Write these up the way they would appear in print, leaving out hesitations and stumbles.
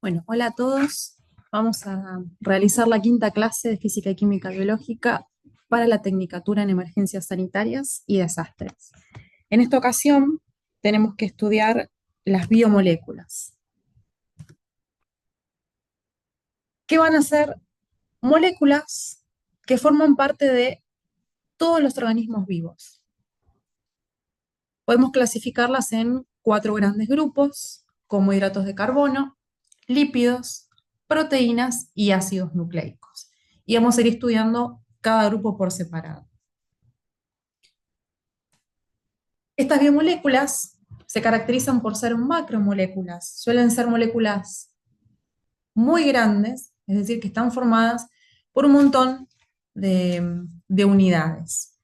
Bueno, hola a todos. Vamos a realizar la quinta clase de Física y Química Biológica para la Tecnicatura en Emergencias Sanitarias y Desastres. En esta ocasión tenemos que estudiar las biomoléculas. ¿Qué van a ser? Moléculas que forman parte de todos los organismos vivos. Podemos clasificarlas en cuatro grandes grupos, como hidratos de carbono, lípidos, proteínas y ácidos nucleicos. Y vamos a ir estudiando cada grupo por separado. Estas biomoléculas se caracterizan por ser macromoléculas. Suelen ser moléculas muy grandes, es decir, que están formadas por un montón de unidades.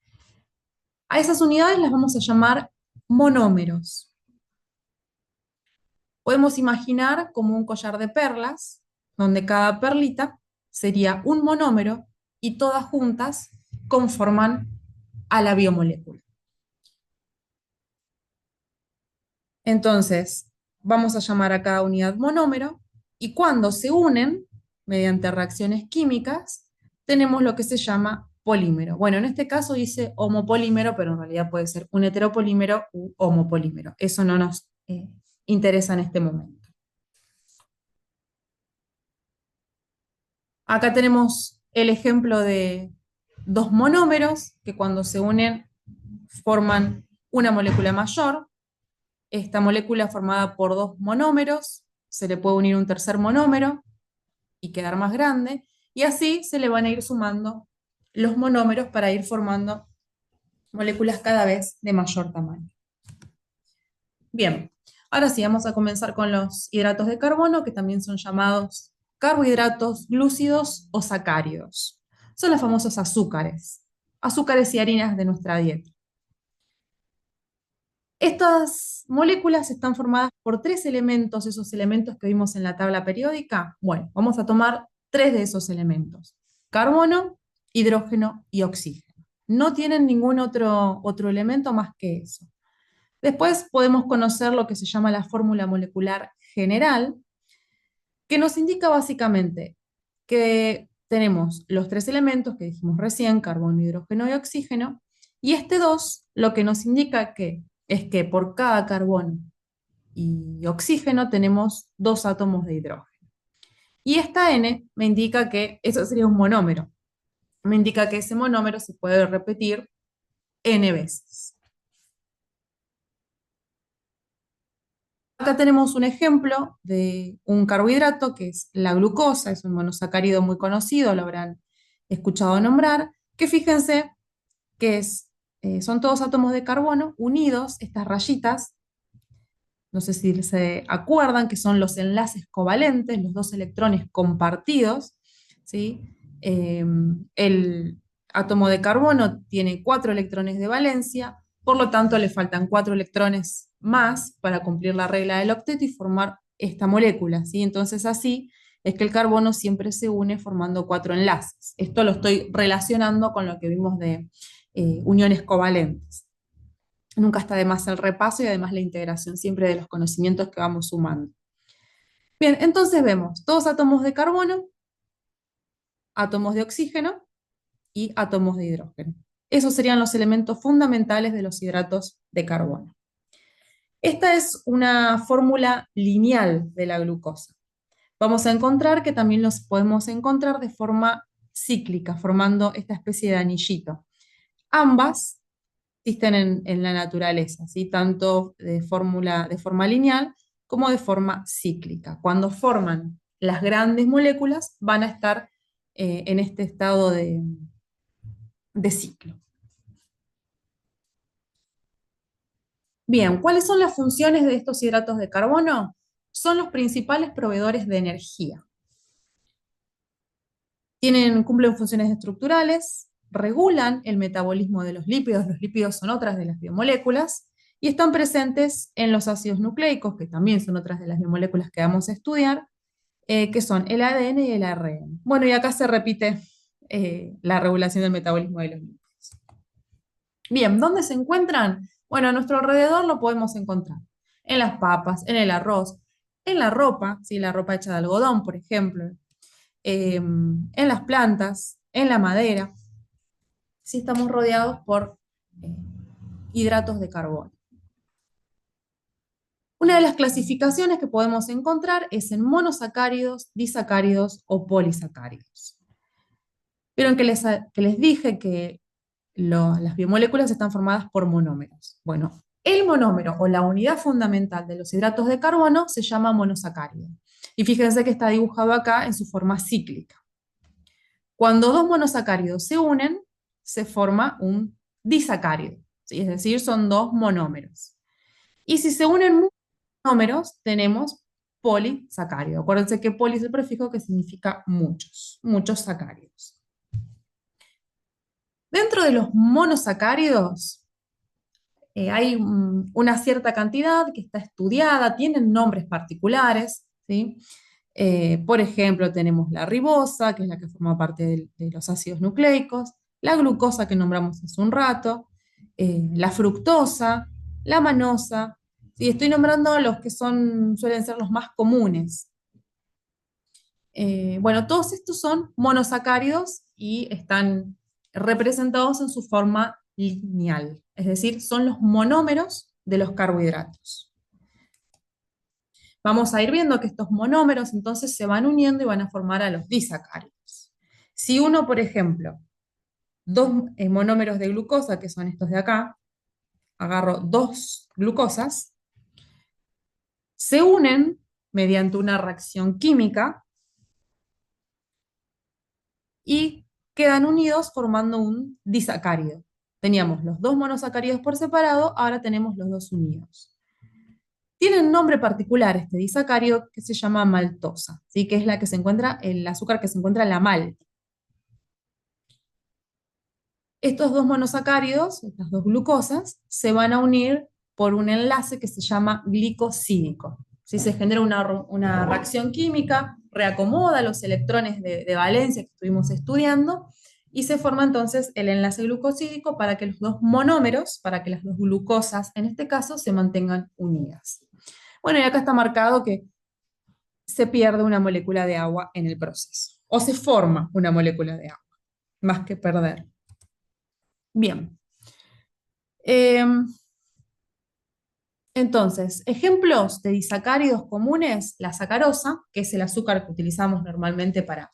A esas unidades las vamos a llamar monómeros. Podemos imaginar como un collar de perlas, donde cada perlita sería un monómero y todas juntas conforman a la biomolécula. Entonces, vamos a llamar a cada unidad monómero y cuando se unen mediante reacciones químicas, tenemos lo que se llama polímero. Bueno, en este caso dice homopolímero, pero en realidad puede ser un heteropolímero u homopolímero. Eso no nos interesa en este momento. Acá tenemos el ejemplo de dos monómeros que cuando se unen forman una molécula mayor. Esta molécula formada por dos monómeros, se le puede unir un tercer monómero y quedar más grande, y así se le van a ir sumando los monómeros para ir formando moléculas cada vez de mayor tamaño. Bien, ahora sí, vamos a comenzar con los hidratos de carbono, que también son llamados carbohidratos, glúcidos o sacáridos. Son los famosos azúcares y harinas de nuestra dieta. Estas moléculas están formadas por tres elementos, esos elementos que vimos en la tabla periódica. Bueno, vamos a tomar tres de esos elementos: carbono, hidrógeno y oxígeno. No tienen ningún otro elemento más que eso. Después podemos conocer lo que se llama la fórmula molecular general, que nos indica básicamente que tenemos los tres elementos que dijimos recién, carbono, hidrógeno y oxígeno, y este 2 lo que nos indica es que por cada carbono y oxígeno tenemos dos átomos de hidrógeno. Y esta N me indica que eso sería un monómero. Me indica que ese monómero se puede repetir N veces. Acá tenemos un ejemplo de un carbohidrato que es la glucosa, es un monosacárido muy conocido, lo habrán escuchado nombrar, que fíjense que son todos átomos de carbono unidos, estas rayitas, no sé si se acuerdan, que son los enlaces covalentes, los dos electrones compartidos, ¿sí? El átomo de carbono tiene 4 electrones de valencia, por lo tanto le faltan 4 electrones más para cumplir la regla del octeto y formar esta molécula, ¿sí? Entonces así es que el carbono siempre se une formando 4 enlaces. Esto lo estoy relacionando con lo que vimos de uniones covalentes. Nunca está de más el repaso y además la integración siempre de los conocimientos que vamos sumando. Bien, entonces vemos dos átomos de carbono, átomos de oxígeno y átomos de hidrógeno. Esos serían los elementos fundamentales de los hidratos de carbono. Esta es una fórmula lineal de la glucosa. Vamos a encontrar que también los podemos encontrar de forma cíclica, formando esta especie de anillito. Ambas existen en la naturaleza, ¿sí? Tanto de forma lineal como de forma cíclica. Cuando forman las grandes moléculas, van a estar en este estado de ciclo. Bien, ¿cuáles son las funciones de estos hidratos de carbono? Son los principales proveedores de energía. Cumplen funciones estructurales, regulan el metabolismo de los lípidos son otras de las biomoléculas, y están presentes en los ácidos nucleicos, que también son otras de las biomoléculas que vamos a estudiar, que son el ADN y el ARN. Bueno, y acá se repite la regulación del metabolismo de los lípidos. Bien, ¿dónde se encuentran? Bueno, a nuestro alrededor lo podemos encontrar en las papas, en el arroz, en la ropa, ¿sí? La ropa hecha de algodón, por ejemplo, en las plantas, en la madera, sí estamos rodeados por eh, hidratos de carbono. Una de las clasificaciones que podemos encontrar es en monosacáridos, disacáridos o polisacáridos. Vieron que les dije que las biomoléculas están formadas por monómeros. Bueno, el monómero o la unidad fundamental de los hidratos de carbono se llama monosacárido. Y fíjense que está dibujado acá en su forma cíclica. Cuando dos monosacáridos se unen, se forma un disacárido, ¿sí? Es decir, son dos monómeros. Y si se unen muchos monómeros, tenemos polisacárido. Acuérdense que poli es el prefijo que significa muchos, muchos sacáridos. Dentro de los monosacáridos, hay una cierta cantidad que está estudiada, tienen nombres particulares, ¿sí? Por ejemplo, tenemos la ribosa, que es la que forma parte de los ácidos nucleicos, la glucosa que nombramos hace un rato, la fructosa, la manosa, ¿sí? Estoy nombrando los que suelen ser los más comunes. Bueno, todos estos son monosacáridos y están representados en su forma lineal, es decir, son los monómeros de los carbohidratos. Vamos a ir viendo que estos monómeros entonces se van uniendo y van a formar a los disacáridos. Si uno, por ejemplo, dos monómeros de glucosa, que son estos de acá, agarro dos glucosas, se unen mediante una reacción química y quedan unidos formando un disacárido. Teníamos los dos monosacáridos por separado, ahora tenemos los dos unidos. Tiene un nombre particular este disacárido que se llama maltosa, ¿sí? Que es la que se encuentra, el azúcar que se encuentra en la malta. Estos dos monosacáridos, estas dos glucosas, se van a unir por un enlace que se llama glicosídico. Si se genera una reacción química, reacomoda los electrones de valencia que estuvimos estudiando y se forma entonces el enlace glucosídico para que los dos monómeros, para que las dos glucosas en este caso, se mantengan unidas. Bueno, y acá está marcado que se pierde una molécula de agua en el proceso, o se forma una molécula de agua, más que perder. Bien. Entonces, ejemplos de disacáridos comunes, la sacarosa, que es el azúcar que utilizamos normalmente para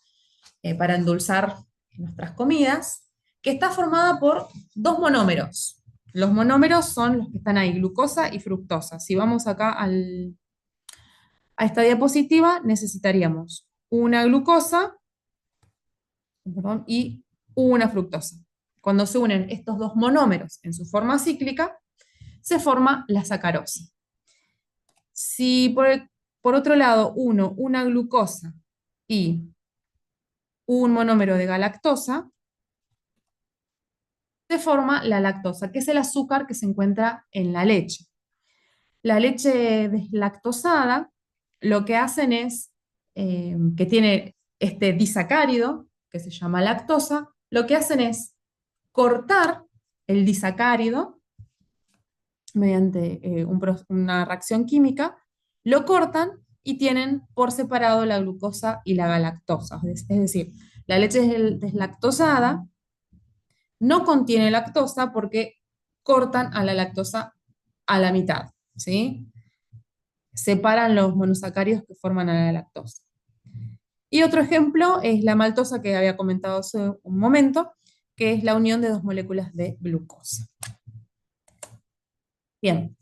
endulzar nuestras comidas, que está formada por dos monómeros. Los monómeros son los que están ahí, glucosa y fructosa. Si vamos acá a esta diapositiva, necesitaríamos una glucosa, perdón, y una fructosa. Cuando se unen estos dos monómeros en su forma cíclica, se forma la sacarosa. Si por otro lado una glucosa y un monómero de galactosa, se forma la lactosa, que es el azúcar que se encuentra en la leche. La leche deslactosada lo que hacen es, que tiene este disacárido, que se llama lactosa, lo que hacen es cortar el disacárido mediante una reacción química, lo cortan y tienen por separado la glucosa y la galactosa. Es decir, la leche deslactosada no contiene lactosa porque cortan a la lactosa a la mitad, ¿sí? Separan los monosacáridos que forman a la lactosa. Y otro ejemplo es la maltosa que había comentado hace un momento, que es la unión de dos moléculas de glucosa. Bien,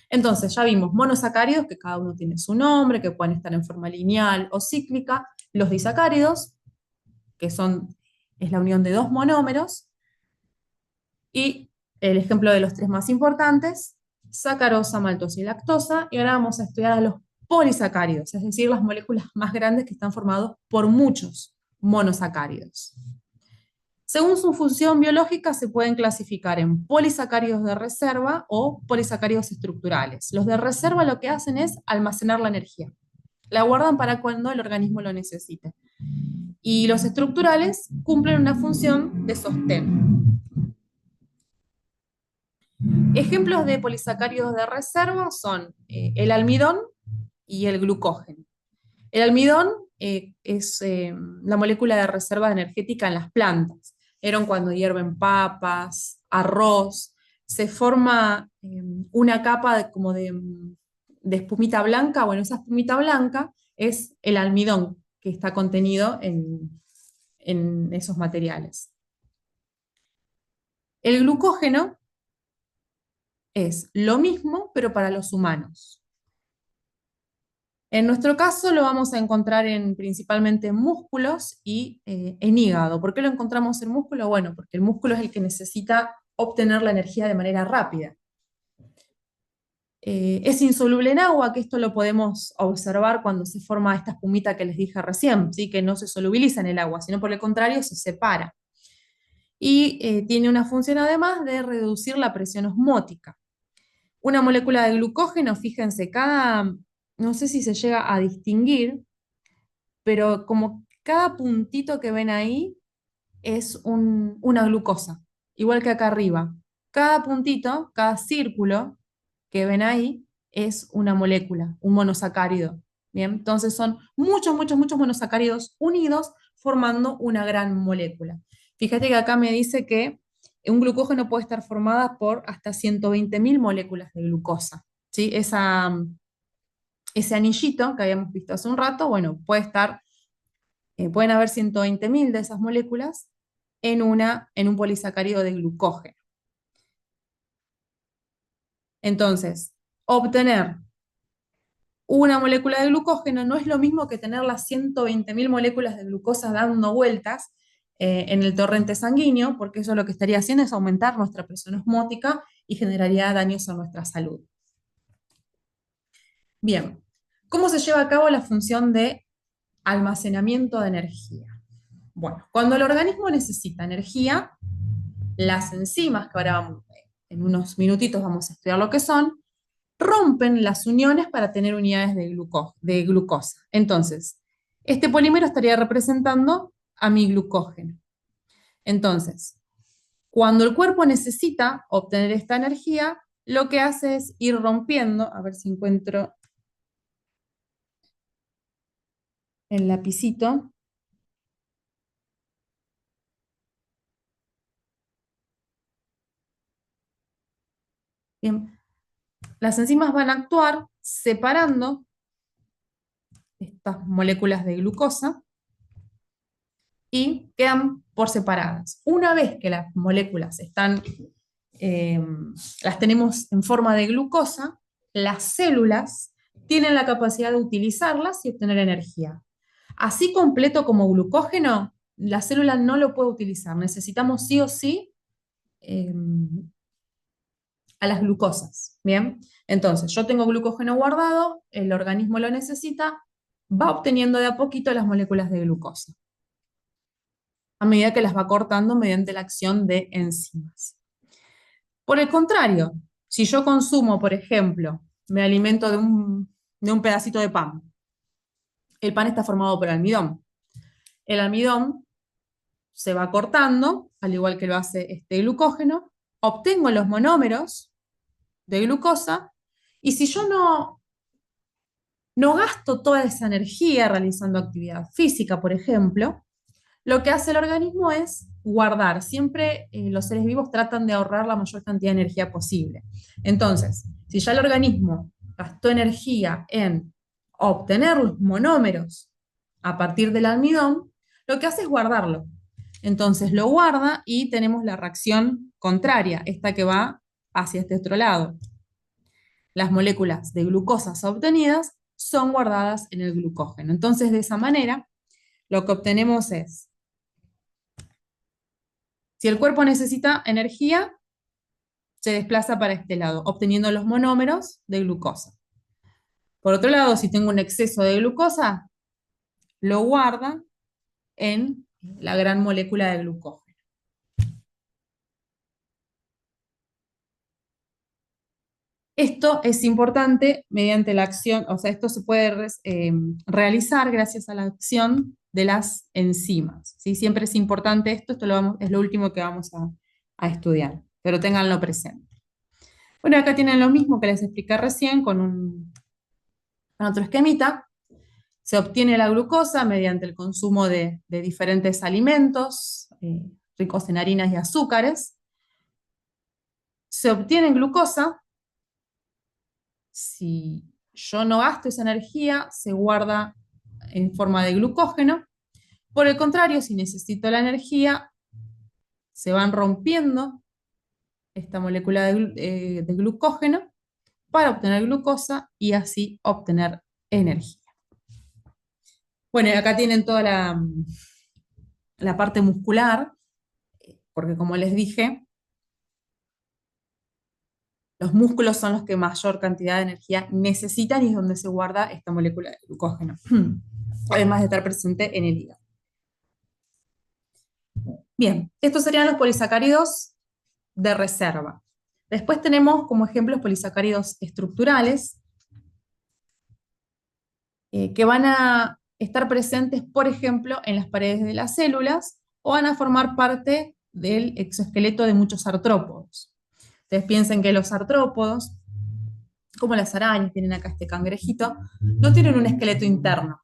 entonces ya vimos monosacáridos, que cada uno tiene su nombre, que pueden estar en forma lineal o cíclica, los disacáridos, que es la unión de dos monómeros, y el ejemplo de los tres más importantes, sacarosa, maltosa y lactosa, y ahora vamos a estudiar a los polisacáridos, es decir, las moléculas más grandes que están formados por muchos monosacáridos. Según su función biológica, se pueden clasificar en polisacáridos de reserva o polisacáridos estructurales. Los de reserva lo que hacen es almacenar la energía. La guardan para cuando el organismo lo necesite. Y los estructurales cumplen una función de sostén. Ejemplos de polisacáridos de reserva son el almidón, y el glucógeno. El almidón es la molécula de reserva energética en las plantas. Vieron cuando hierven papas, arroz, se forma una capa de espumita blanca. Bueno, esa espumita blanca es el almidón que está contenido en esos materiales. El glucógeno es lo mismo, pero para los humanos. En nuestro caso lo vamos a encontrar principalmente en músculos y en hígado. ¿Por qué lo encontramos en músculo? Bueno, porque el músculo es el que necesita obtener la energía de manera rápida. Es insoluble en agua, que esto lo podemos observar cuando se forma esta espumita que les dije recién, ¿sí? Que no se solubiliza en el agua, sino por el contrario se separa. Y tiene una función además de reducir la presión osmótica. Una molécula de glucógeno, fíjense, no sé si se llega a distinguir, pero como cada puntito que ven ahí es una glucosa, igual que acá arriba. Cada puntito, cada círculo que ven ahí es una molécula, un monosacárido. Bien, entonces son muchos, muchos, muchos monosacáridos unidos formando una gran molécula. Fíjate que acá me dice que un glucógeno puede estar formada por hasta 120.000 moléculas de glucosa. ¿Sí? Ese anillito que habíamos visto hace un rato, bueno, pueden haber 120.000 de esas moléculas en un polisacárido de glucógeno. Entonces, obtener una molécula de glucógeno no es lo mismo que tener las 120.000 moléculas de glucosa dando vueltas en el torrente sanguíneo, porque eso lo que estaría haciendo es aumentar nuestra presión osmótica y generaría daños a nuestra salud. Bien, ¿cómo se lleva a cabo la función de almacenamiento de energía? Bueno, cuando el organismo necesita energía, las enzimas, que ahora en unos minutitos vamos a estudiar lo que son, rompen las uniones para tener unidades de glucosa. Entonces, este polímero estaría representando a mi glucógeno. Entonces, cuando el cuerpo necesita obtener esta energía, lo que hace es ir rompiendo, a ver si encuentro el lapicito. Bien, las enzimas van a actuar separando estas moléculas de glucosa y quedan por separadas. Una vez que las moléculas eh, las tenemos en forma de glucosa, las células tienen la capacidad de utilizarlas y obtener energía. Así completo como glucógeno, la célula no lo puede utilizar. Necesitamos sí o sí eh, a las glucosas. Bien, entonces yo tengo glucógeno guardado, el organismo lo necesita, va obteniendo de a poquito las moléculas de glucosa, a medida que las va cortando mediante la acción de enzimas. Por el contrario, si yo consumo, por ejemplo, me alimento de un pedacito de pan, el pan está formado por almidón. El almidón se va cortando, al igual que lo hace este glucógeno, obtengo los monómeros de glucosa, y si yo no gasto toda esa energía realizando actividad física, por ejemplo, lo que hace el organismo es guardar. Siempre los seres vivos tratan de ahorrar la mayor cantidad de energía posible. Entonces, si ya el organismo gastó energía en obtener los monómeros a partir del almidón, lo que hace es guardarlo. Entonces lo guarda y tenemos la reacción contraria, esta que va hacia este otro lado. Las moléculas de glucosa obtenidas son guardadas en el glucógeno. Entonces, de esa manera, lo que obtenemos es, si el cuerpo necesita energía, se desplaza para este lado, obteniendo los monómeros de glucosa. Por otro lado, si tengo un exceso de glucosa, lo guarda en la gran molécula de glucógeno. Esto es importante mediante la acción, o sea, esto se puede realizar gracias a la acción de las enzimas. ¿Sí? Siempre es importante esto es lo último que vamos a estudiar, pero ténganlo presente. Bueno, acá tienen lo mismo que les expliqué recién con En otro esquemita, se obtiene la glucosa mediante el consumo de diferentes alimentos ricos en harinas y azúcares. Se obtiene glucosa. Si yo no gasto esa energía, se guarda en forma de glucógeno. Por el contrario, si necesito la energía, se van rompiendo esta molécula de glucógeno para obtener glucosa y así obtener energía. Bueno, y acá tienen toda la parte muscular, porque como les dije, los músculos son los que mayor cantidad de energía necesitan y es donde se guarda esta molécula de glucógeno, además de estar presente en el hígado. Bien, estos serían los polisacáridos de reserva. Después tenemos como ejemplos polisacáridos estructurales, que van a estar presentes, por ejemplo, en las paredes de las células o van a formar parte del exoesqueleto de muchos artrópodos. Ustedes piensen que los artrópodos, como las arañas, tienen acá este cangrejito, no tienen un esqueleto interno.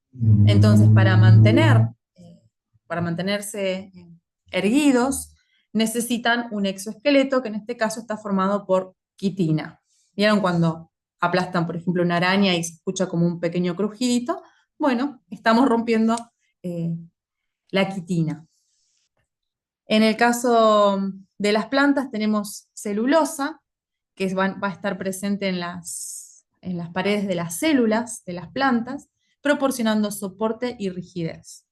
Entonces, para mantenerse erguidos, necesitan un exoesqueleto que en este caso está formado por quitina. ¿Vieron cuando aplastan, por ejemplo, una araña y se escucha como un pequeño crujidito? Bueno, estamos rompiendo eh, la quitina. En el caso de las plantas tenemos celulosa, que va a estar presente en las paredes de las células de las plantas, proporcionando soporte y rigidez.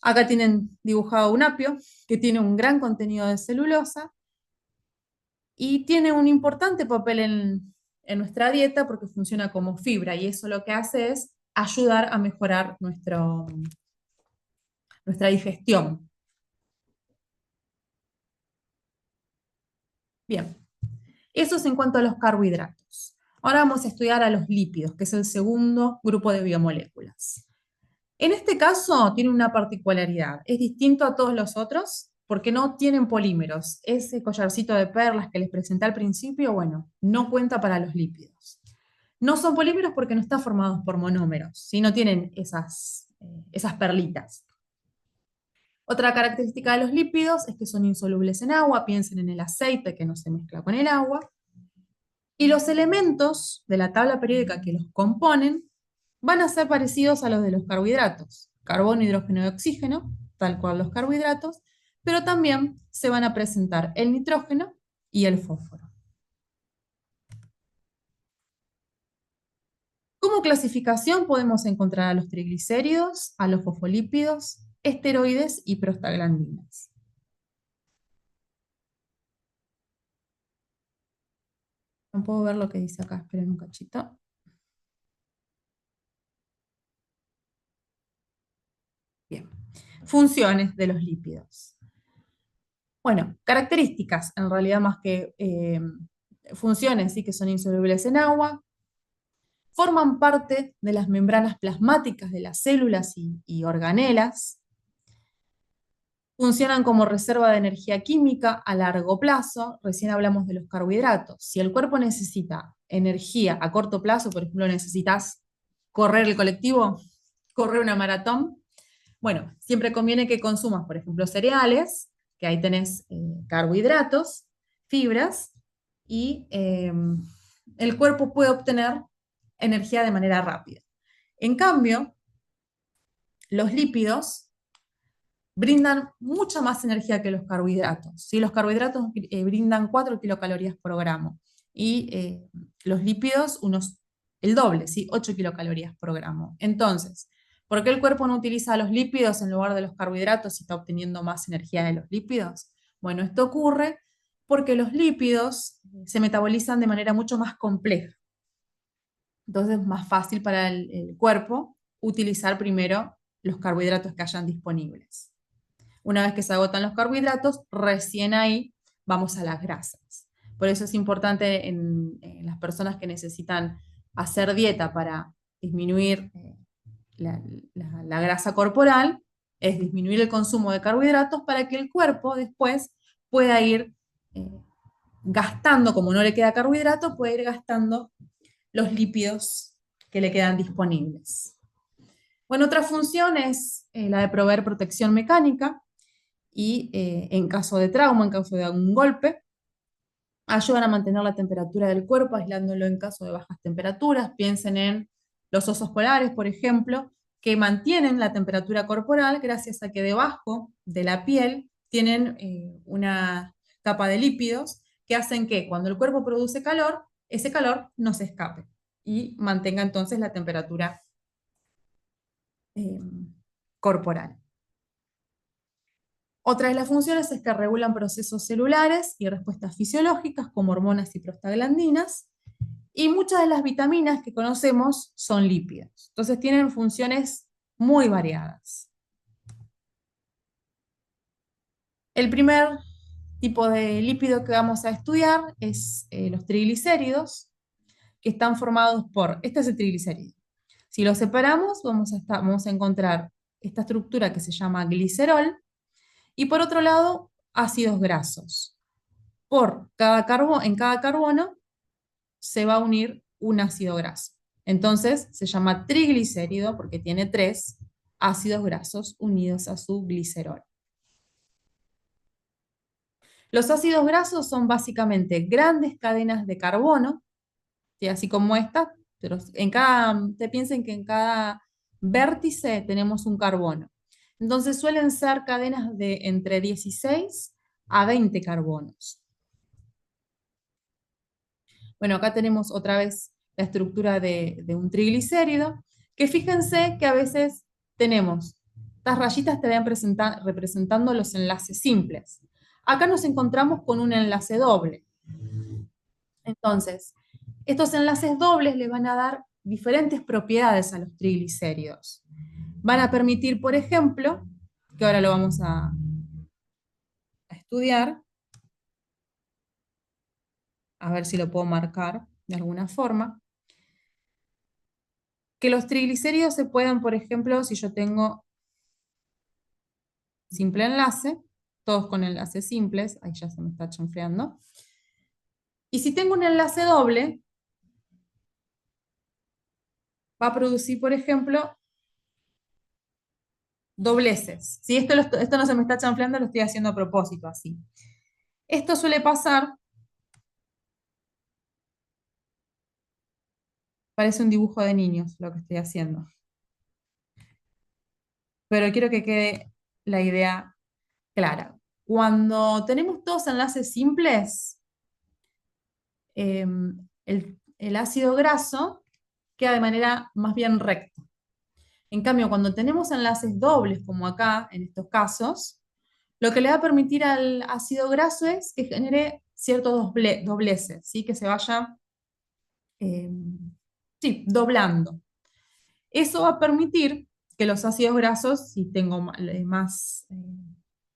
Acá tienen dibujado un apio que tiene un gran contenido de celulosa y tiene un importante papel en nuestra dieta porque funciona como fibra y eso lo que hace es ayudar a mejorar nuestra digestión. Bien, eso es en cuanto a los carbohidratos. Ahora vamos a estudiar a los lípidos, que es el segundo grupo de biomoléculas. En este caso tiene una particularidad, es distinto a todos los otros porque no tienen polímeros. Ese collarcito de perlas que les presenté al principio, bueno, no cuenta para los lípidos. No son polímeros porque no están formados por monómeros, ¿sí? No tienen esas perlitas. Otra característica de los lípidos es que son insolubles en agua, piensen en el aceite que no se mezcla con el agua, y los elementos de la tabla periódica que los componen van a ser parecidos a los de los carbohidratos, carbono, hidrógeno y oxígeno, tal cual los carbohidratos, pero también se van a presentar el nitrógeno y el fósforo. Como clasificación podemos encontrar a los triglicéridos, a los fosfolípidos, esteroides y prostaglandinas. No puedo ver lo que dice acá, esperen un cachito. Bien. Funciones de los lípidos. Bueno, características, en realidad más que funciones, sí que son insolubles en agua, forman parte de las membranas plasmáticas de las células y organelas, funcionan como reserva de energía química a largo plazo, recién hablamos de los carbohidratos. Si el cuerpo necesita energía a corto plazo, por ejemplo, necesitas correr el colectivo, correr una maratón, bueno, siempre conviene que consumas, por ejemplo, cereales, que ahí tenés carbohidratos, fibras, y el cuerpo puede obtener energía de manera rápida. En cambio, los lípidos brindan mucha más energía que los carbohidratos. ¿Sí? Los carbohidratos brindan 4 kilocalorías por gramo y los lípidos el doble, ¿sí? 8 kilocalorías por gramo. Entonces, ¿por qué el cuerpo no utiliza los lípidos en lugar de los carbohidratos y está obteniendo más energía de los lípidos? Bueno, esto ocurre porque los lípidos se metabolizan de manera mucho más compleja. Entonces es más fácil para el cuerpo utilizar primero los carbohidratos que hayan disponibles. Una vez que se agotan los carbohidratos, recién ahí vamos a las grasas. Por eso es importante en las personas que necesitan hacer dieta para disminuir la grasa corporal, es disminuir el consumo de carbohidratos para que el cuerpo después pueda ir gastando, como no le queda carbohidrato, puede ir gastando los lípidos que le quedan disponibles. Bueno, otra función es la de proveer protección mecánica y en caso de trauma, en caso de algún golpe, ayudan a mantener la temperatura del cuerpo, aislándolo en caso de bajas temperaturas. Piensen en los osos polares, por ejemplo, que mantienen la temperatura corporal gracias a que debajo de la piel tienen una capa de lípidos que hacen que cuando el cuerpo produce calor, ese calor no se escape y mantenga entonces la temperatura eh, corporal. Otra de las funciones es que regulan procesos celulares y respuestas fisiológicas como hormonas y prostaglandinas. Y muchas de las vitaminas que conocemos son lípidos. Entonces tienen funciones muy variadas. El primer tipo de lípido que vamos a estudiar es los triglicéridos, que están formados por, este es el triglicérido. Si lo separamos, vamos a encontrar esta estructura que se llama glicerol, y por otro lado, ácidos grasos. En cada carbono se va a unir un ácido graso. Entonces se llama triglicérido porque tiene 3 ácidos grasos unidos a su glicerol. Los ácidos grasos son básicamente grandes cadenas de carbono, ¿sí? Así como esta, pero te piensen que en cada vértice tenemos un carbono. Entonces suelen ser cadenas de entre 16 a 20 carbonos. Bueno, acá tenemos otra vez la estructura de un triglicérido, que fíjense que a veces tenemos, estas rayitas estarían representando los enlaces simples. Acá nos encontramos con un enlace doble. Entonces, estos enlaces dobles le van a dar diferentes propiedades a los triglicéridos. Van a permitir, por ejemplo, que ahora lo vamos a estudiar, a ver si lo puedo marcar de alguna forma, que los triglicéridos se puedan, por ejemplo, si yo tengo simple enlace, todos con enlaces simples, ahí ya se me está chanfleando. Y si tengo un enlace doble, va a producir, por ejemplo, dobleces. Si esto no se me está chanfleando, lo estoy haciendo a propósito, así. Esto suele pasar, parece un dibujo de niños lo que estoy haciendo, pero quiero que quede la idea clara. Cuando tenemos todos enlaces simples, el ácido graso queda de manera más bien recta. En cambio, cuando tenemos enlaces dobles, como acá, en estos casos, lo que le va a permitir al ácido graso es que genere ciertos dobleces, ¿sí? Que se vaya eh, sí, doblando. Eso va a permitir que los ácidos grasos, si tengo más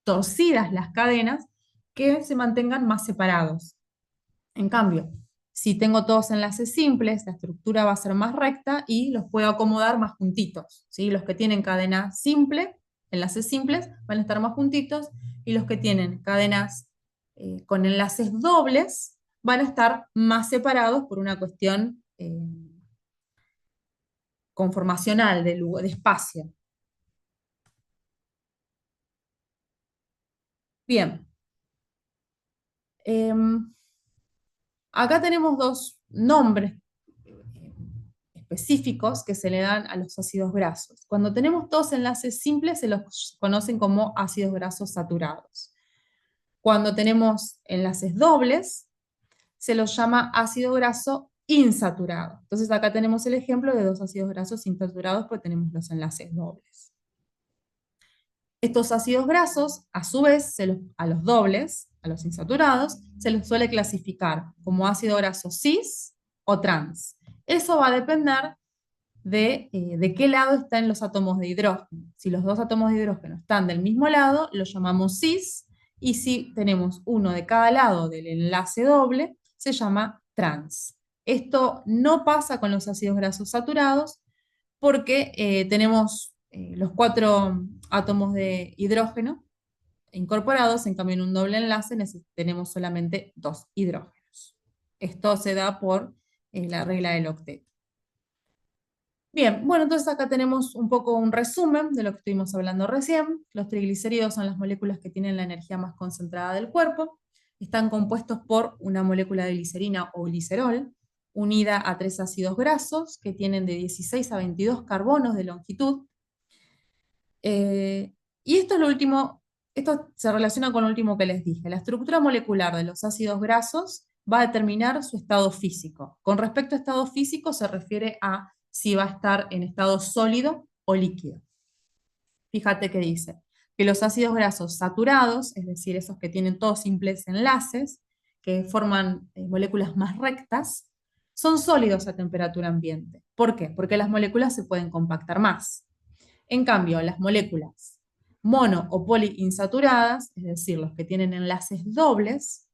torcidas las cadenas, que se mantengan más separados. En cambio, si tengo todos enlaces simples, la estructura va a ser más recta y los puedo acomodar más juntitos, ¿sí? Los que tienen cadena simple, enlaces simples, van a estar más juntitos, y los que tienen cadenas con enlaces dobles van a estar más separados por una cuestión conformacional de espacio. Bien. Acá tenemos dos nombres específicos que se le dan a los ácidos grasos. Cuando tenemos dos enlaces simples se los conocen como ácidos grasos saturados. Cuando tenemos enlaces dobles se los llama ácido graso insaturado. Entonces acá tenemos el ejemplo de dos ácidos grasos insaturados porque tenemos los enlaces dobles. Estos ácidos grasos, a su vez, a los dobles, a los insaturados, se los suele clasificar como ácido graso cis o trans. Eso va a depender de qué lado están los átomos de hidrógeno. Si los dos átomos de hidrógeno están del mismo lado, lo llamamos cis, y si tenemos uno de cada lado del enlace doble, se llama trans. Esto no pasa con los ácidos grasos saturados porque tenemos los 4 átomos de hidrógeno incorporados, en cambio en un doble enlace tenemos solamente 2 hidrógenos. Esto se da por la regla del octeto. Bien, bueno, entonces acá tenemos un poco un resumen de lo que estuvimos hablando recién. Los triglicéridos son las moléculas que tienen la energía más concentrada del cuerpo. Están compuestos por una molécula de glicerina o glicerol, unida a tres ácidos grasos que tienen de 16 a 22 carbonos de longitud. Eh, y esto es lo último, esto se relaciona con lo último que les dije. La estructura molecular de los ácidos grasos va a determinar su estado físico. Con respecto a estado físico se refiere a si va a estar en estado sólido o líquido. Fíjate que dice que los ácidos grasos saturados, es decir, esos que tienen todos simples enlaces, que forman moléculas más rectas, son sólidos a temperatura ambiente. ¿Por qué? Porque las moléculas se pueden compactar más. En cambio, las moléculas mono o poliinsaturadas, es decir, los que tienen enlaces dobles,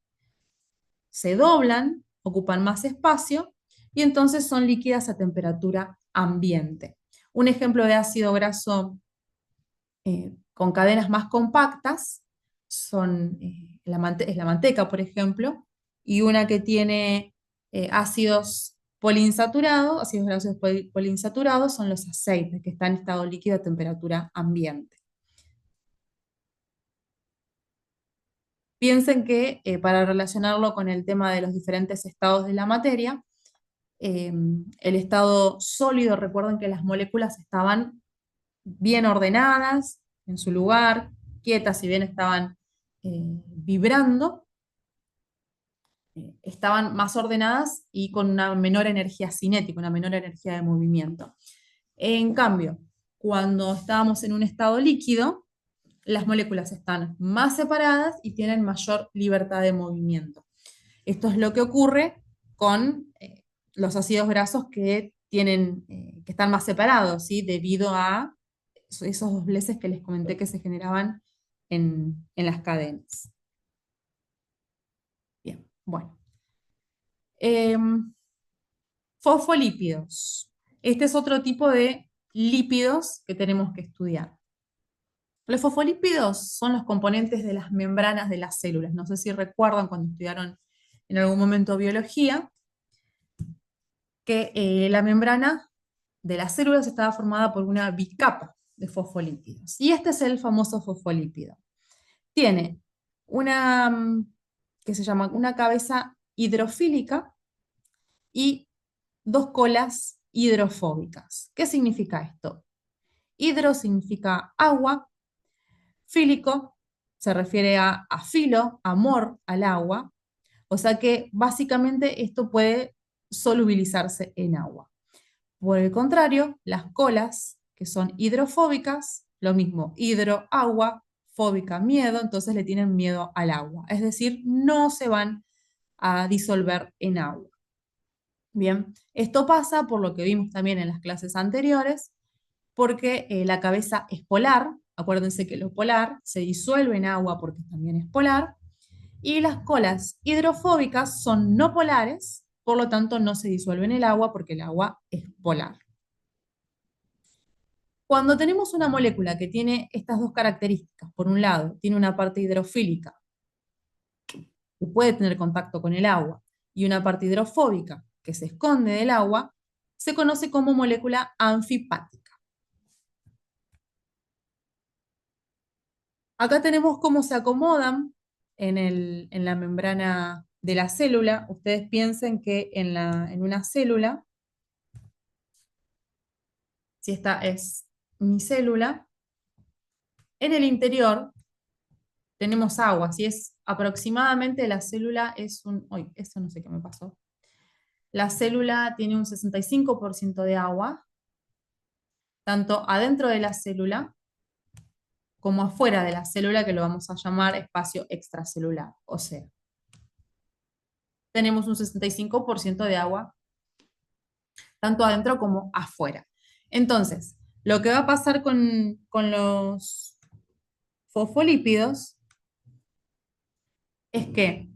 se doblan, ocupan más espacio y entonces son líquidas a temperatura ambiente. Un ejemplo de ácido graso con cadenas más compactas es la manteca, por ejemplo, y una que tiene ácidos poliinsaturados, ácidos grasos poliinsaturados son los aceites, que están en estado líquido a temperatura ambiente. Piensen que para relacionarlo con el tema de los diferentes estados de la materia, el estado sólido, recuerden que las moléculas estaban bien ordenadas, en su lugar, quietas, si bien estaban vibrando, estaban más ordenadas y con una menor energía cinética, una menor energía de movimiento. En cambio, cuando estábamos en un estado líquido, las moléculas están más separadas y tienen mayor libertad de movimiento. Esto es lo que ocurre con los ácidos grasos que están más separados, ¿sí? Debido a esos dobleces que les comenté que se generaban en las cadenas. Bien, bueno. Fosfolípidos. Este es otro tipo de lípidos que tenemos que estudiar. Los fosfolípidos son los componentes de las membranas de las células. No sé si recuerdan cuando estudiaron en algún momento biología, que la membrana de las células estaba formada por una bicapa de fosfolípidos. Y este es el famoso fosfolípido. Tiene una, que se llama una cabeza hidrofílica y dos colas hidrofóbicas. ¿Qué significa esto? Hidro significa agua, fílico se refiere a filo, amor al agua, o sea que básicamente esto puede solubilizarse en agua. Por el contrario, las colas, que son hidrofóbicas, lo mismo, hidro, agua, fóbica, miedo, entonces le tienen miedo al agua, es decir, no se van a disolver en agua. Bien, esto pasa por lo que vimos también en las clases anteriores, porque la cabeza es polar, acuérdense que lo polar se disuelve en agua porque también es polar, y las colas hidrofóbicas son no polares, por lo tanto no se disuelve en el agua porque el agua es polar. Cuando tenemos una molécula que tiene estas dos características, por un lado, tiene una parte hidrofílica que puede tener contacto con el agua y una parte hidrofóbica que se esconde del agua, se conoce como molécula anfipática. Acá tenemos cómo se acomodan en la membrana de la célula. Ustedes piensen que en una célula, si esta es mi célula, en el interior tenemos agua. Si es aproximadamente la célula es un... Uy, esto no sé qué me pasó. La célula tiene un 65% de agua, tanto adentro de la célula como afuera de la célula, que lo vamos a llamar espacio extracelular. O sea, tenemos un 65% de agua, tanto adentro como afuera. Entonces, lo que va a pasar con los fosfolípidos es que,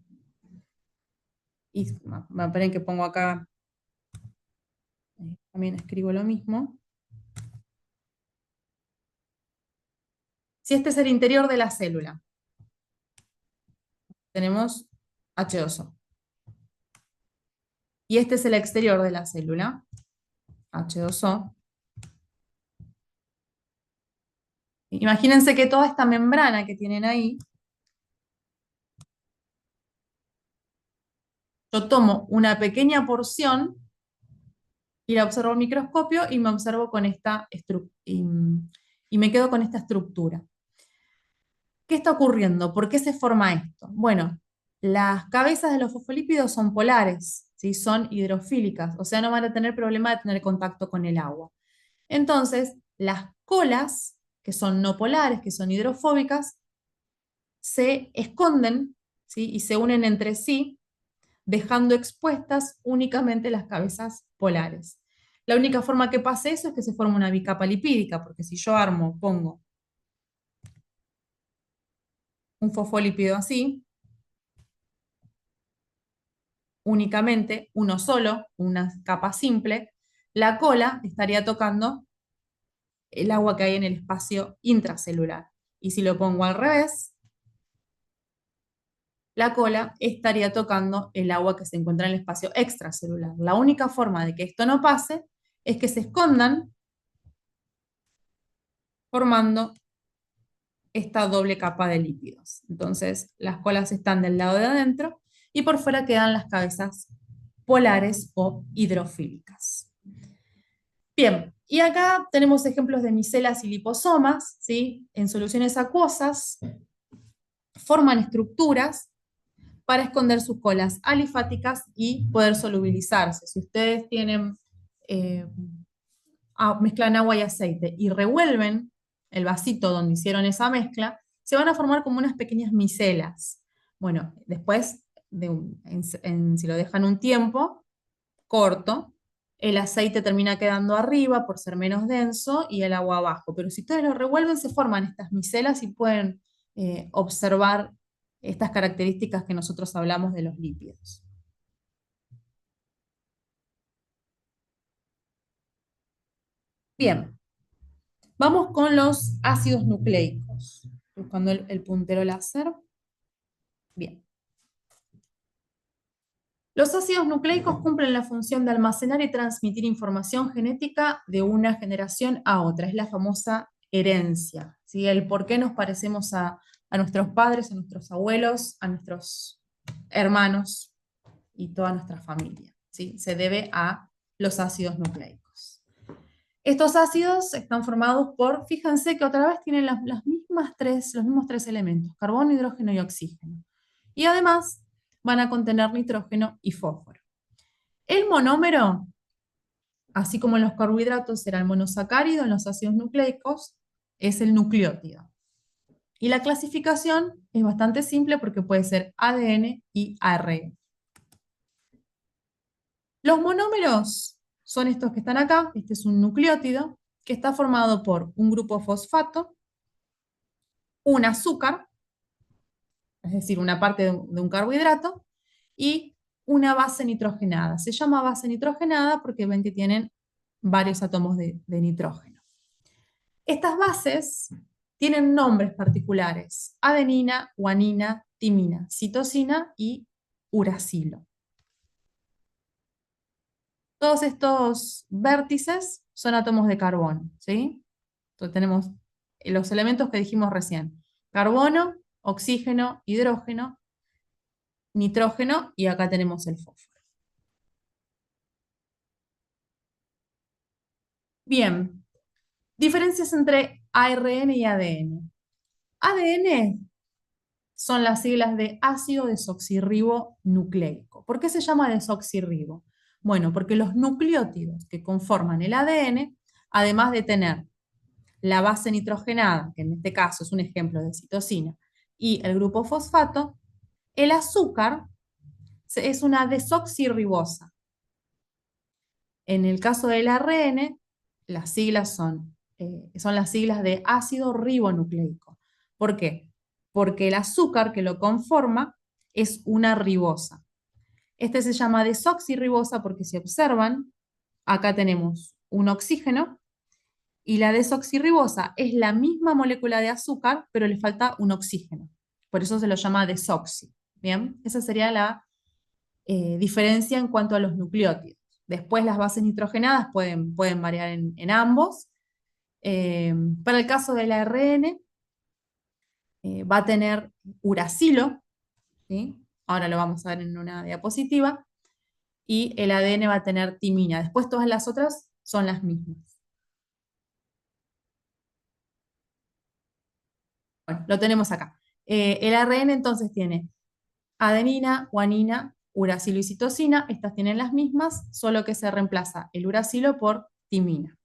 y esperen que pongo acá, también escribo lo mismo. Si este es el interior de la célula, tenemos H2O. Y este es el exterior de la célula, H2O. Imagínense que toda esta membrana que tienen ahí, yo tomo una pequeña porción y la observo al microscopio y me observo con y me quedo con esta estructura. ¿Qué está ocurriendo? ¿Por qué se forma esto? Bueno, las cabezas de los fosfolípidos son polares, ¿sí? Son hidrofílicas, o sea, no van a tener problema de tener contacto con el agua. Entonces, las colas, que son no polares, que son hidrofóbicas, se esconden, ¿sí? Y se unen entre sí, dejando expuestas únicamente las cabezas polares. La única forma que pase eso es que se forme una bicapa lipídica, porque si yo pongo un fosfolípido así, únicamente uno solo, una capa simple, la cola estaría tocando el agua que hay en el espacio intracelular. Y si lo pongo al revés, la cola estaría tocando el agua que se encuentra en el espacio extracelular. La única forma de que esto no pase es que se escondan formando esta doble capa de lípidos. Entonces, las colas están del lado de adentro y por fuera quedan las cabezas polares o hidrofílicas. Bien, y acá tenemos ejemplos de micelas y liposomas, ¿sí? En soluciones acuosas forman estructuras para esconder sus colas alifáticas y poder solubilizarse. Si ustedes tienen, eh, mezclan agua y aceite y revuelven el vasito donde hicieron esa mezcla, se van a formar como unas pequeñas micelas. Bueno, después, si lo dejan un tiempo corto, el aceite termina quedando arriba por ser menos denso y el agua abajo. Pero si ustedes lo revuelven, se forman estas micelas y pueden observar estas características que nosotros hablamos de los lípidos. Bien, vamos con los ácidos nucleicos. Buscando el puntero láser. Bien. Los ácidos nucleicos cumplen la función de almacenar y transmitir información genética de una generación a otra. Es la famosa herencia, ¿sí? El por qué nos parecemos a nuestros padres, a nuestros abuelos, a nuestros hermanos y toda nuestra familia, ¿sí? Se debe a los ácidos nucleicos. Estos ácidos están formados por, fíjense que otra vez tienen los mismos tres elementos, carbono, hidrógeno y oxígeno. Y además van a contener nitrógeno y fósforo. El monómero, así como en los carbohidratos era el monosacárido, en los ácidos nucleicos es el nucleótido. Y la clasificación es bastante simple porque puede ser ADN y ARN. Los monómeros son estos que están acá. Este es un nucleótido que está formado por un grupo fosfato, un azúcar, es decir, una parte de un carbohidrato, y una base nitrogenada. Se llama base nitrogenada porque ven que tienen varios átomos de nitrógeno. Estas bases tienen nombres particulares: adenina, guanina, timina, citosina y uracilo. Todos estos vértices son átomos de carbono, ¿sí? Entonces tenemos los elementos que dijimos recién: carbono, oxígeno, hidrógeno, nitrógeno y acá tenemos el fósforo. Bien, diferencias entre ARN y ADN. ADN son las siglas de ácido desoxirribonucleico. ¿Por qué se llama desoxirribo? Bueno, porque los nucleótidos que conforman el ADN, además de tener la base nitrogenada, que en este caso es un ejemplo de citosina, y el grupo fosfato, el azúcar es una desoxirribosa. En el caso del ARN, las siglas son las siglas de ácido ribonucleico. ¿Por qué? Porque el azúcar que lo conforma es una ribosa. Este se llama desoxirribosa porque si observan, acá tenemos un oxígeno y la desoxirribosa es la misma molécula de azúcar, pero le falta un oxígeno. Por eso se lo llama desoxi. ¿Bien? Esa sería la diferencia en cuanto a los nucleótidos. Después las bases nitrogenadas pueden variar en ambos, Eh, para el caso del ARN, va a tener uracilo, ¿sí? Ahora lo vamos a ver en una diapositiva, y el ADN va a tener timina. Después todas las otras son las mismas. Bueno, lo tenemos acá. El ARN entonces tiene adenina, guanina, uracilo y citosina. Estas tienen las mismas, solo que se reemplaza el uracilo por timina.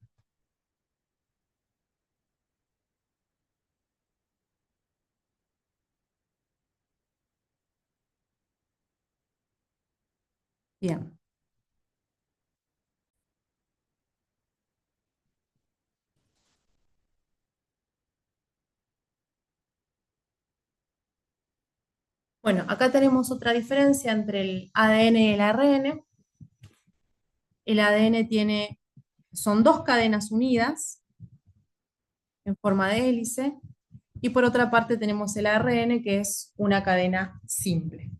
Bien. Bueno, acá tenemos otra diferencia entre el ADN y el ARN. El ADN son dos cadenas unidas en forma de hélice, y por otra parte tenemos el ARN, que es una cadena simple.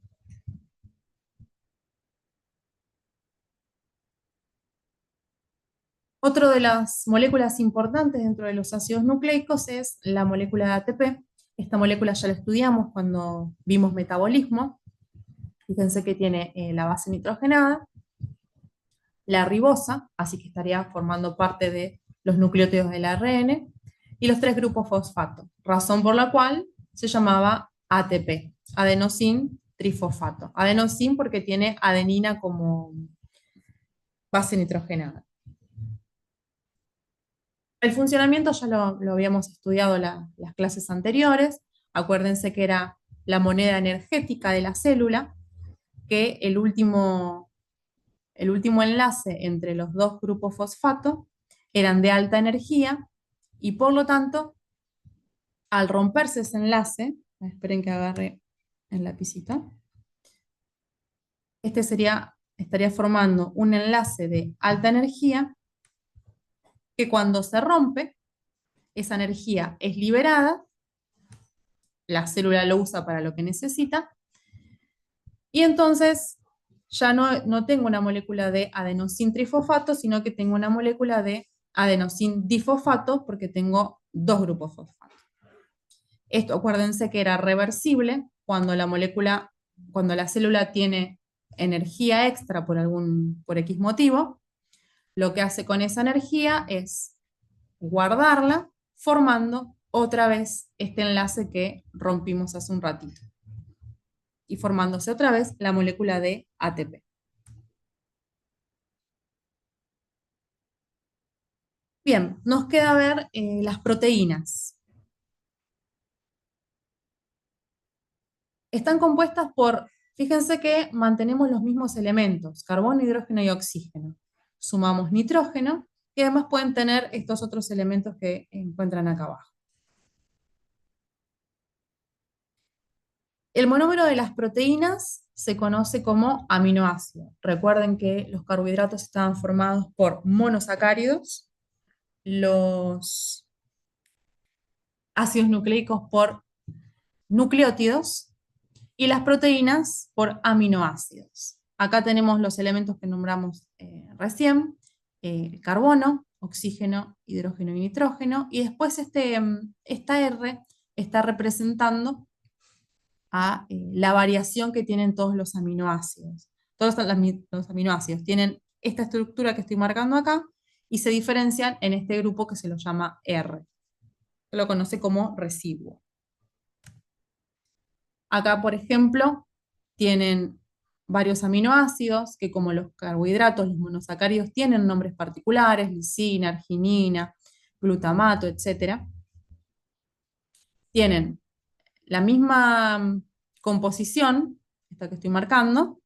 Otra de las moléculas importantes dentro de los ácidos nucleicos es la molécula de ATP. Esta molécula ya la estudiamos cuando vimos metabolismo. Fíjense que tiene la base nitrogenada, la ribosa, así que estaría formando parte de los nucleótidos del ARN, y los tres grupos fosfato, razón por la cual se llamaba ATP, adenosin trifosfato. Adenosin porque tiene adenina como base nitrogenada. El funcionamiento ya lo habíamos estudiado las clases anteriores. Acuérdense que era la moneda energética de la célula, que el último enlace entre los dos grupos fosfato eran de alta energía, y por lo tanto, al romperse ese enlace, esperen que agarre el lapicito, estaría formando un enlace de alta energía que cuando se rompe, esa energía es liberada, la célula lo usa para lo que necesita, y entonces ya no tengo una molécula de adenosin trifosfato, sino que tengo una molécula de adenosin difosfato, porque tengo dos grupos fosfato. Esto acuérdense que era reversible cuando la célula tiene energía extra por X motivo. Lo que hace con esa energía es guardarla, formando otra vez este enlace que rompimos hace un ratito, y formándose otra vez la molécula de ATP. Bien, nos queda ver las proteínas. Están compuestas fíjense que mantenemos los mismos elementos, carbono, hidrógeno y oxígeno. Sumamos nitrógeno, y además pueden tener estos otros elementos que encuentran acá abajo. El monómero de las proteínas se conoce como aminoácido. Recuerden que los carbohidratos estaban formados por monosacáridos, los ácidos nucleicos por nucleótidos, y las proteínas por aminoácidos. Acá tenemos los elementos que nombramos recién: carbono, oxígeno, hidrógeno y nitrógeno, y después esta R está representando a la variación que tienen todos los aminoácidos. Todos los aminoácidos tienen esta estructura que estoy marcando acá, y se diferencian en este grupo que se lo llama R, que lo conoce como residuo. Acá, por ejemplo, tienen varios aminoácidos que, como los carbohidratos, los monosacáridos tienen nombres particulares: lisina, arginina, glutamato, etc. Tienen la misma composición, esta que estoy marcando,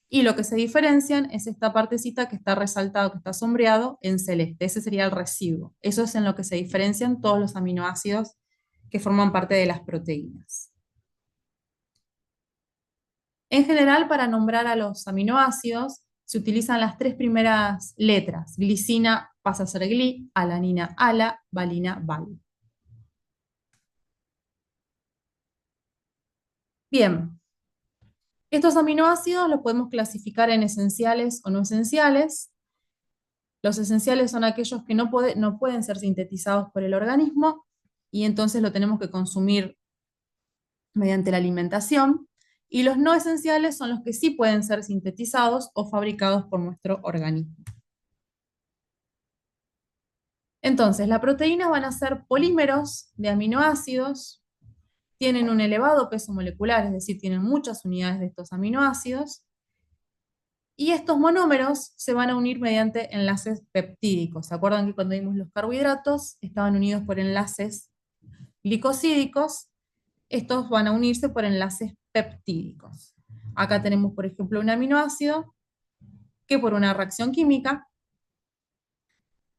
y lo que se diferencian es esta partecita que está resaltado, que está sombreado en celeste. Ese sería el residuo. Eso es en lo que se diferencian todos los aminoácidos que forman parte de las proteínas. En general, para nombrar a los aminoácidos, se utilizan las tres primeras letras. Glicina pasa a ser gli, alanina ala, valina val. Bien, estos aminoácidos los podemos clasificar en esenciales o no esenciales. Los esenciales son aquellos que no pueden ser sintetizados por el organismo y entonces lo tenemos que consumir mediante la alimentación. Y los no esenciales son los que sí pueden ser sintetizados o fabricados por nuestro organismo. Entonces, las proteínas van a ser polímeros de aminoácidos, tienen un elevado peso molecular, es decir, tienen muchas unidades de estos aminoácidos, y estos monómeros se van a unir mediante enlaces peptídicos. ¿Se acuerdan que cuando vimos los carbohidratos estaban unidos por enlaces glicosídicos? Estos van a unirse por enlaces peptídicos. Acá tenemos, por ejemplo, un aminoácido que por una reacción química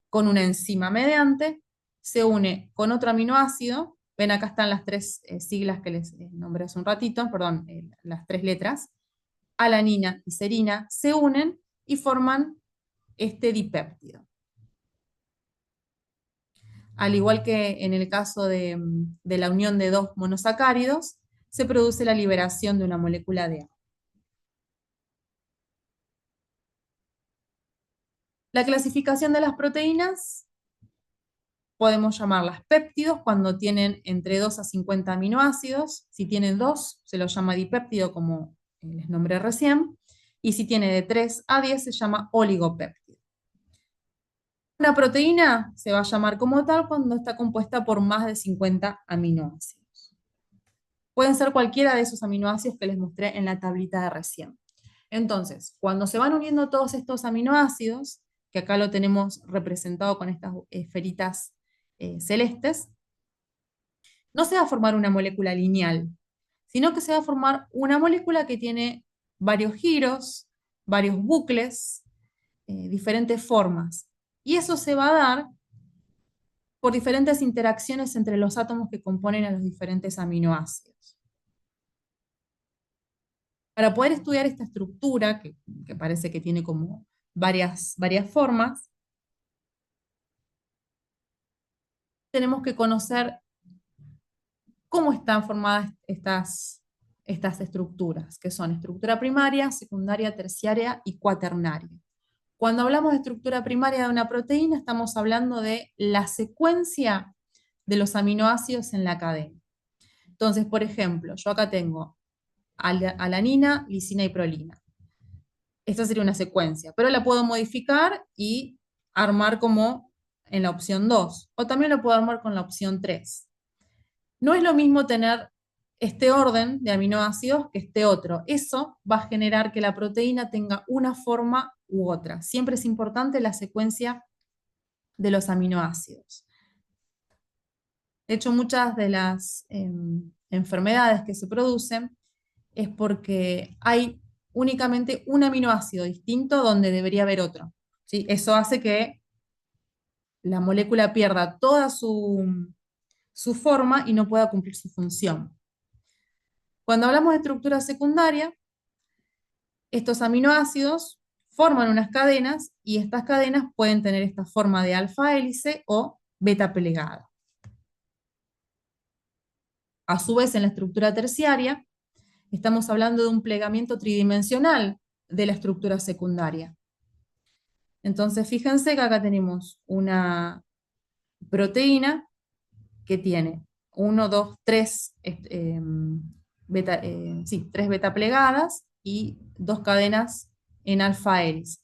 con una enzima mediante se une con otro aminoácido. Ven, acá están las tres siglas que les nombré hace un ratito, perdón, las tres letras. Alanina y serina se unen y forman este dipéptido. Al igual que en el caso de la unión de dos monosacáridos, se produce la liberación de una molécula de agua. La clasificación de las proteínas podemos llamarlas péptidos cuando tienen entre 2 a 50 aminoácidos. Si tienen 2, se los llama dipéptido, como les nombré recién. Y si tiene de 3 a 10, se llama oligopéptido. Una proteína se va a llamar como tal cuando está compuesta por más de 50 aminoácidos. Pueden ser cualquiera de esos aminoácidos que les mostré en la tablita de recién. Entonces, cuando se van uniendo todos estos aminoácidos, que acá lo tenemos representado con estas esferitas celestes, no se va a formar una molécula lineal, sino que se va a formar una molécula que tiene varios giros, varios bucles, diferentes formas. Y eso se va a dar por diferentes interacciones entre los átomos que componen a los diferentes aminoácidos. Para poder estudiar esta estructura, que parece que tiene como varias formas, tenemos que conocer cómo están formadas estas estructuras, que son estructura primaria, secundaria, terciaria y cuaternaria. Cuando hablamos de estructura primaria de una proteína, estamos hablando de la secuencia de los aminoácidos en la cadena. Entonces, por ejemplo, yo acá tengo alanina, lisina y prolina. Esta sería una secuencia, pero la puedo modificar y armar como en la opción 2, o también lo puedo armar con la opción 3. No es lo mismo tener este orden de aminoácidos que este otro. Eso va a generar que la proteína tenga una forma u otra. Siempre es importante la secuencia de los aminoácidos. De hecho, muchas de las enfermedades que se producen es porque hay únicamente un aminoácido distinto donde debería haber otro. ¿Sí? Eso hace que la molécula pierda toda su forma y no pueda cumplir su función. Cuando hablamos de estructura secundaria, estos aminoácidos forman unas cadenas y estas cadenas pueden tener esta forma de alfa hélice o beta plegada. A su vez, en la estructura terciaria, estamos hablando de un plegamiento tridimensional de la estructura secundaria. Entonces, fíjense que acá tenemos una proteína que tiene 1, 2, 3 tres beta plegadas y 2 cadenas en alfa hélice.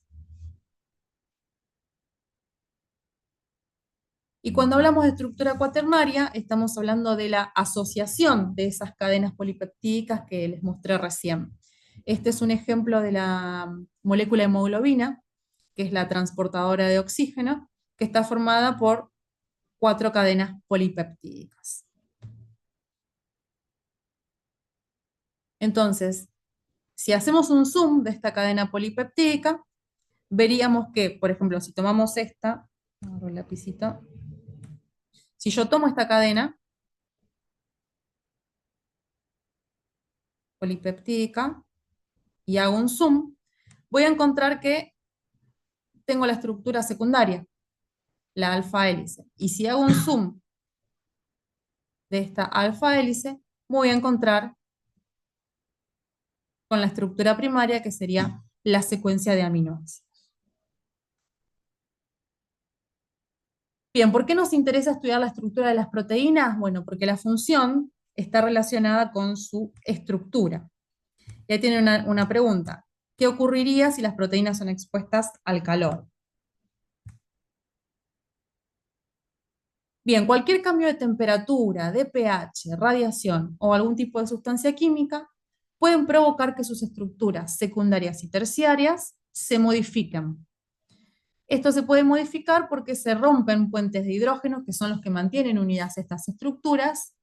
Y cuando hablamos de estructura cuaternaria, estamos hablando de la asociación de esas cadenas polipeptídicas que les mostré recién. Este es un ejemplo de la molécula hemoglobina, que es la transportadora de oxígeno, que está formada por 4 cadenas polipeptídicas. Entonces, si hacemos un zoom de esta cadena polipeptídica, veríamos que, por ejemplo, si tomamos esta, agarro el lapicito, si yo tomo esta cadena polipeptídica y hago un zoom, voy a encontrar que tengo la estructura secundaria, la alfa hélice. Y si hago un zoom de esta alfa hélice, voy a encontrar con la estructura primaria, que sería la secuencia de aminoácidos. Bien, ¿por qué nos interesa estudiar la estructura de las proteínas? Bueno, porque la función está relacionada con su estructura. Y ahí tiene una pregunta. ¿Qué ocurriría si las proteínas son expuestas al calor? Bien, cualquier cambio de temperatura, de pH, radiación o algún tipo de sustancia química pueden provocar que sus estructuras secundarias y terciarias se modifiquen. Esto se puede modificar porque se rompen puentes de hidrógeno, que son los que mantienen unidas estas estructuras.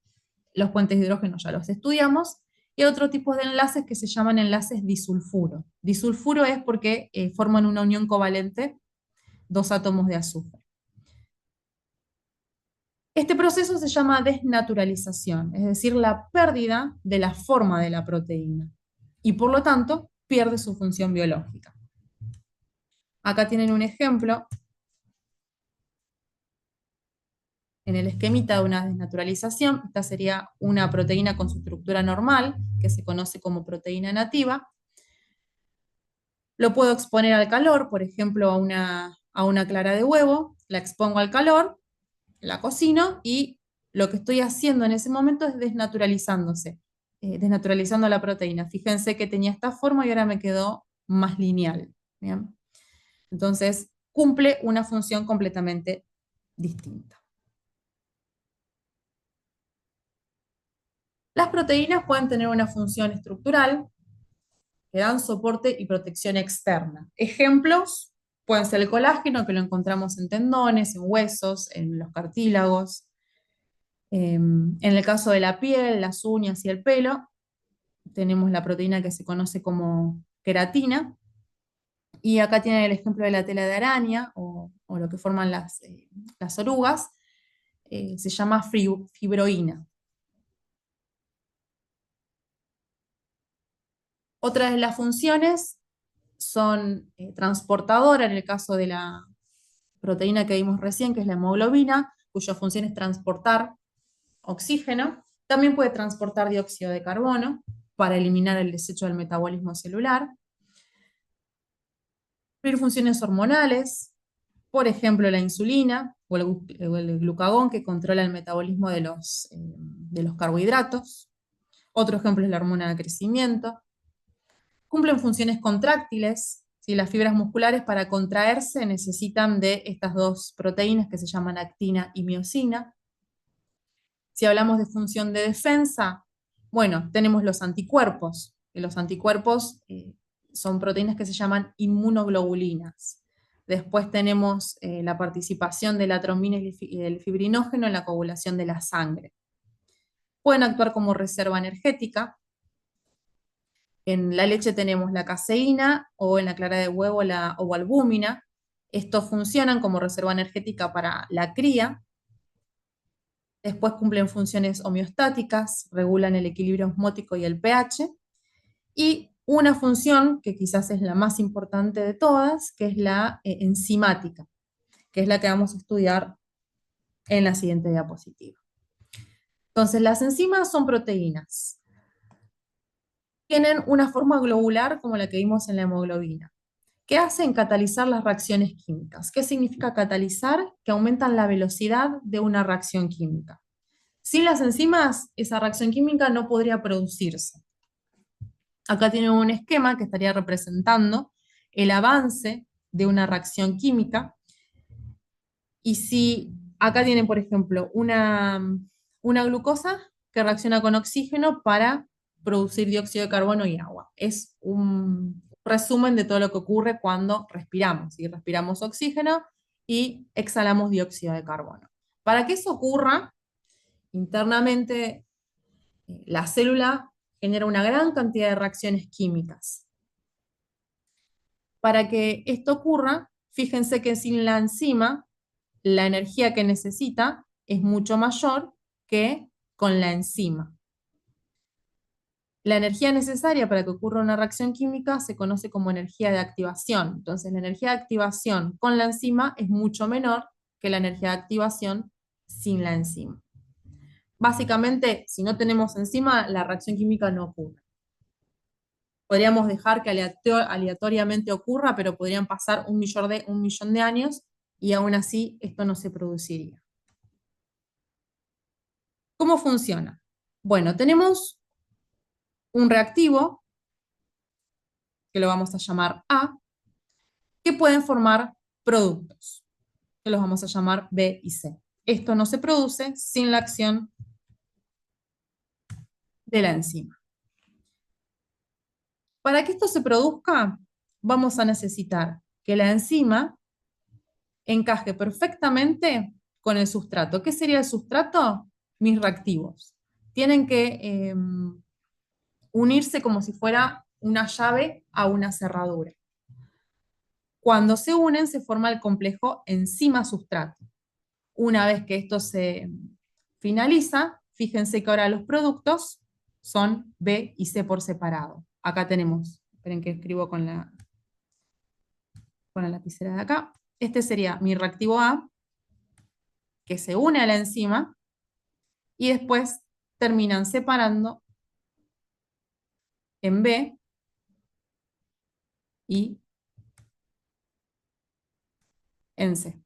Los puentes de hidrógeno ya los estudiamos. Y otro tipo de enlaces que se llaman enlaces disulfuro. Disulfuro es porque forman una unión covalente dos átomos de azufre. Este proceso se llama desnaturalización, es decir, la pérdida de la forma de la proteína y por lo tanto pierde su función biológica. Acá tienen un ejemplo en el esquemita de una desnaturalización. Esta sería una proteína con su estructura normal, que se conoce como proteína nativa. Lo puedo exponer al calor, por ejemplo, a una clara de huevo, la expongo al calor, la cocino y lo que estoy haciendo en ese momento es desnaturalizándose, desnaturalizando la proteína. Fíjense que tenía esta forma y ahora me quedó más lineal. ¿Bien? Entonces, cumple una función completamente distinta. Las proteínas pueden tener una función estructural que dan soporte y protección externa. Ejemplos pueden ser el colágeno, que lo encontramos en tendones, en huesos, en los cartílagos. En el caso de la piel, las uñas y el pelo, tenemos la proteína que se conoce como queratina. Y acá tienen el ejemplo de la tela de araña o lo que forman las orugas. Se llama fibroína. Otras de las funciones son transportadoras, en el caso de la proteína que vimos recién, que es la hemoglobina, cuya función es transportar oxígeno. También puede transportar dióxido de carbono para eliminar el desecho del metabolismo celular. Cumplir funciones hormonales, por ejemplo la insulina o el glucagón que controla el metabolismo de los carbohidratos. Otro ejemplo es la hormona de crecimiento. Cumplen funciones contráctiles. ¿Sí? Las fibras musculares para contraerse necesitan de estas dos proteínas que se llaman actina y miosina. Si hablamos de función de defensa, bueno, tenemos los anticuerpos. Y los anticuerpos son proteínas que se llaman inmunoglobulinas. Después tenemos la participación de la trombina y el fibrinógeno en la coagulación de la sangre. Pueden actuar como reserva energética. En la leche tenemos la caseína o en la clara de huevo la ovoalbúmina. Estos funcionan como reserva energética para la cría. Después cumplen funciones homeostáticas, regulan el equilibrio osmótico y el pH. Y una función que quizás es la más importante de todas, que es la enzimática, que es la que vamos a estudiar en la siguiente diapositiva. Entonces, las enzimas son proteínas. Tienen una forma globular como la que vimos en la hemoglobina, que hacen catalizar las reacciones químicas. ¿Qué significa catalizar? Que aumentan la velocidad de una reacción química. Sin las enzimas, esa reacción química no podría producirse. Acá tienen un esquema que estaría representando el avance de una reacción química. Y si acá tienen, por ejemplo, una glucosa que reacciona con oxígeno para producir dióxido de carbono y agua. Es un resumen de todo lo que ocurre cuando respiramos. ¿Sí? Respiramos oxígeno y exhalamos dióxido de carbono. Para que eso ocurra, internamente la célula genera una gran cantidad de reacciones químicas. Para que esto ocurra, fíjense que sin la enzima, la energía que necesita es mucho mayor que con la enzima. La energía necesaria para que ocurra una reacción química se conoce como energía de activación. Entonces, la energía de activación con la enzima es mucho menor que la energía de activación sin la enzima. Básicamente, si no tenemos enzima, la reacción química no ocurre. Podríamos dejar que aleatoriamente ocurra, pero podrían pasar un millón de años y aún así esto no se produciría. ¿Cómo funciona? Bueno, tenemos un reactivo, que lo vamos a llamar A, que pueden formar productos, que los vamos a llamar B y C. Esto no se produce sin la acción de la enzima. Para que esto se produzca, vamos a necesitar que la enzima encaje perfectamente con el sustrato. ¿Qué sería el sustrato? Mis reactivos. Tienen que unirse como si fuera una llave a una cerradura. Cuando se unen, se forma el complejo enzima-sustrato. Una vez que esto se finaliza, fíjense que ahora los productos son B y C por separado. Acá tenemos, esperen que escribo con la lapicera de acá. Este sería mi reactivo A, que se une a la enzima, y después terminan separando en B y en C.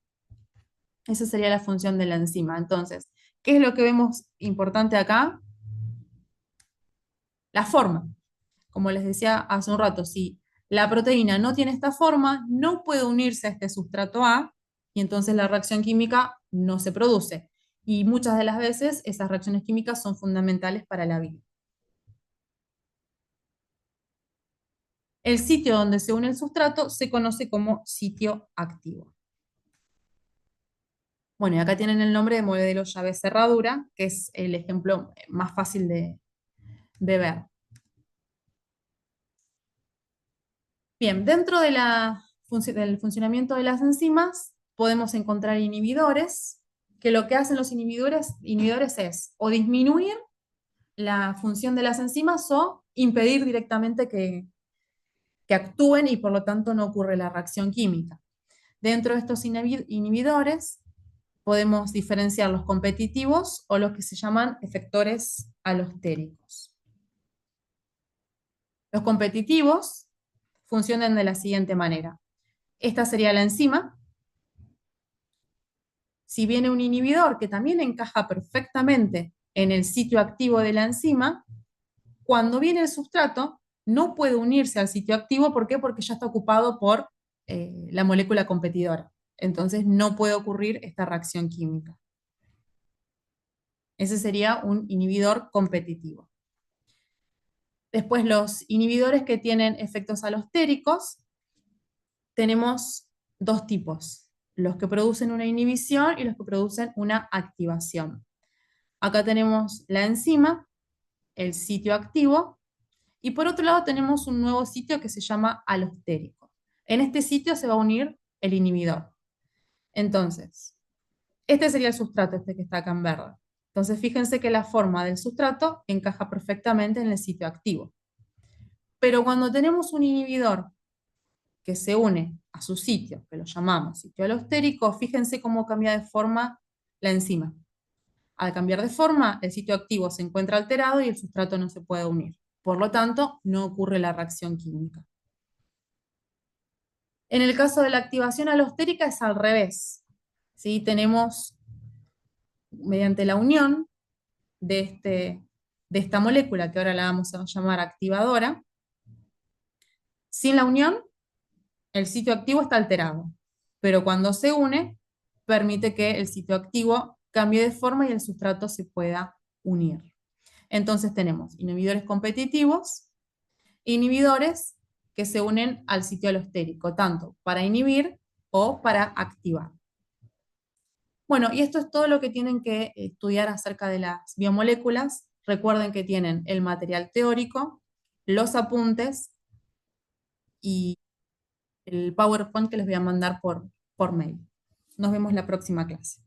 Esa sería la función de la enzima. Entonces, ¿qué es lo que vemos importante acá? La forma. Como les decía hace un rato, si la proteína no tiene esta forma, no puede unirse a este sustrato A, y entonces la reacción química no se produce. Y muchas de las veces esas reacciones químicas son fundamentales para la vida. El sitio donde se une el sustrato se conoce como sitio activo. Bueno, y acá tienen el nombre de modelo llave cerradura, que es el ejemplo más fácil de ver. Bien, dentro de del funcionamiento de las enzimas podemos encontrar inhibidores, que lo que hacen los inhibidores es o disminuir la función de las enzimas o impedir directamente que actúen y por lo tanto no ocurre la reacción química. Dentro de estos inhibidores podemos diferenciar los competitivos o los que se llaman efectores alostéricos. Los competitivos funcionan de la siguiente manera. Esta sería la enzima. Si viene un inhibidor que también encaja perfectamente en el sitio activo de la enzima, cuando viene el sustrato no puede unirse al sitio activo. ¿Por qué? Porque ya está ocupado por la molécula competidora. Entonces no puede ocurrir esta reacción química. Ese sería un inhibidor competitivo. Después, los inhibidores que tienen efectos alostéricos, tenemos dos tipos: los que producen una inhibición y los que producen una activación. Acá tenemos la enzima, el sitio activo, y por otro lado tenemos un nuevo sitio que se llama alostérico. En este sitio se va a unir el inhibidor. Entonces, este sería el sustrato, este que está acá en verde. Entonces, fíjense que la forma del sustrato encaja perfectamente en el sitio activo. Pero cuando tenemos un inhibidor que se une a su sitio, que lo llamamos sitio alostérico, fíjense cómo cambia de forma la enzima. Al cambiar de forma, el sitio activo se encuentra alterado y el sustrato no se puede unir. Por lo tanto, no ocurre la reacción química. En el caso de la activación alostérica es al revés. ¿Sí? Tenemos, mediante la unión de esta molécula, que ahora la vamos a llamar activadora, sin la unión, el sitio activo está alterado, pero cuando se une, permite que el sitio activo cambie de forma y el sustrato se pueda unir. Entonces tenemos inhibidores competitivos, inhibidores que se unen al sitio alostérico, tanto para inhibir o para activar. Bueno, y esto es todo lo que tienen que estudiar acerca de las biomoléculas. Recuerden que tienen el material teórico, los apuntes y el PowerPoint que les voy a mandar por mail. Nos vemos la próxima clase.